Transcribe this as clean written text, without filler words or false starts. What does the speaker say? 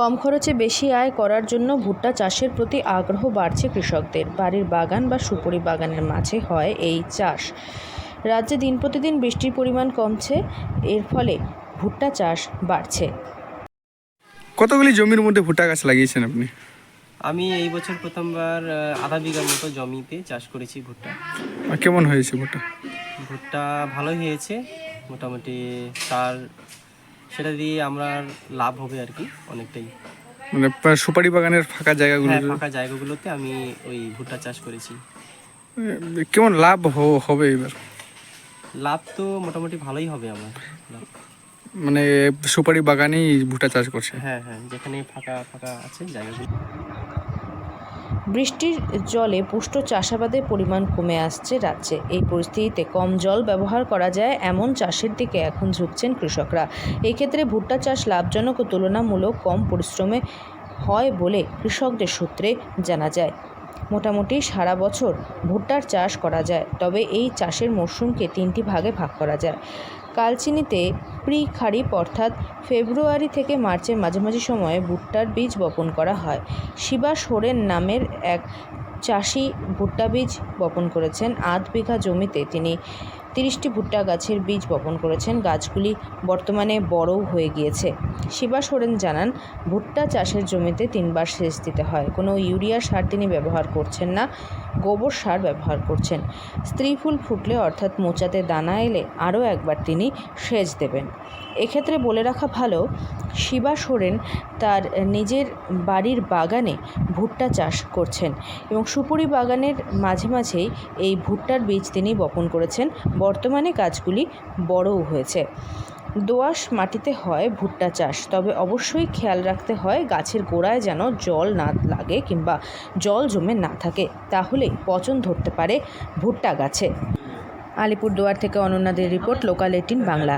কম খরচে বেশি আয় করার জন্য ভুট্টা চাষের প্রতি আগ্রহ বাড়ছে কৃষকদের। বাড়ির বাগান বা সুপারি বাগানের মাঝে হয় এই চাষ। রাজ্যে দিন প্রতিদিন বৃষ্টির পরিমাণ কমছে, এর ফলে ভুট্টা চাষ বাড়ছে। কতগুলি জমির মধ্যে ভুট্টা গাছ লাগিয়েছেন আপনি? আমি এই বছর প্রথমবার আধা বিঘার মতো জমিতে চাষ করেছি ভুট্টা। আর কেমন হয়েছে ভুট্টা? ভুট্টা ভালোই হয়েছে, মোটামুটি তার সেটা দিয়ে আমরা লাভ হবে আর কি অনেকটাই। মানে সুপারি বাগানের ফাঁকা জায়গাগুলো হ্যাঁ, ফাঁকা জায়গাগুলোতে আমি ওই ভুট্টা চাষ করেছি। কেমন লাভ হবে এবার? লাভ তো মোটামুটি ভালোই হবে আমার লাভ। মানে সুপারি বাগানেই ভুট্টা চাষ করছে? হ্যাঁ হ্যাঁ, যেখানে ফাঁকা ফাঁকা আছে জায়গাগুলো। বৃষ্টির জলে পুষ্ট চাষাবাদের পরিমাণ কমে আসছে রাজ্যে। এই পরিস্থিতিতে কম জল ব্যবহার করা যায় এমন চাষের দিকে এখন ঝুঁকছেন কৃষকরা। এই ক্ষেত্রে ভুট্টা চাষ লাভজনক ও তুলনামূলক কম পরিশ্রমে হয় বলে কৃষকদের সূত্রে জানা যায়। মোটামুটি সারা বছর ভুট্টার চাষ করা যায়, তবে এই চাষের মরশুমকে তিনটি ভাগে ভাগ করা যায়। কালচিনিতে প্রি খারিফ অর্থাৎ ফেব্রুয়ারি থেকে মার্চের মাঝামাঝি সময়ে ভুট্টার বীজ বপন করা হয়। শিবা সোরেন নামের এক চাষি ভুট্টা বীজ বপন করেছেন। ৮ বিঘা জমিতে তিনি 30টি ভুট্টা গাছের বীজ বপন করেছেন। গাছগুলি বর্তমানে বড়ও হয়ে গিয়েছে। শিবা সোরেন জানান, ভুট্টা চাষের জমিতে 3 বার সেচ দিতে হয়। কোনো ইউরিয়া সার তিনি ব্যবহার করছেন না, গোবর সার ব্যবহার করছেন। স্ত্রী ফুল ফুটলে অর্থাৎ মোচাতে দানা এলে আরও একবার তিনি সেচ দেবেন। এক্ষেত্রে বলে রাখা ভালো, শিবা সোরেন তার নিজের বাড়ির বাগানে ভুট্টা চাষ করছেন এবং সুপুরি বাগানের মাঝে মাঝেই এই ভুট্টার বীজ তিনি বপন করেছেন। বর্তমানে গাছগুলি বড়ও হয়েছে। দোআঁশ মাটিতে হয় ভুট্টা চাষ, তবে অবশ্যই খেয়াল রাখতে হয় গাছের গোড়ায় যেন জল না লাগে কিংবা জল জমে না থাকে, তাহলে পচন ধরতে পারে ভুট্টা গাছে। আলিপুরদুয়ার থেকে অনন্যাদের রিপোর্ট, লোকাল 18 বাংলা।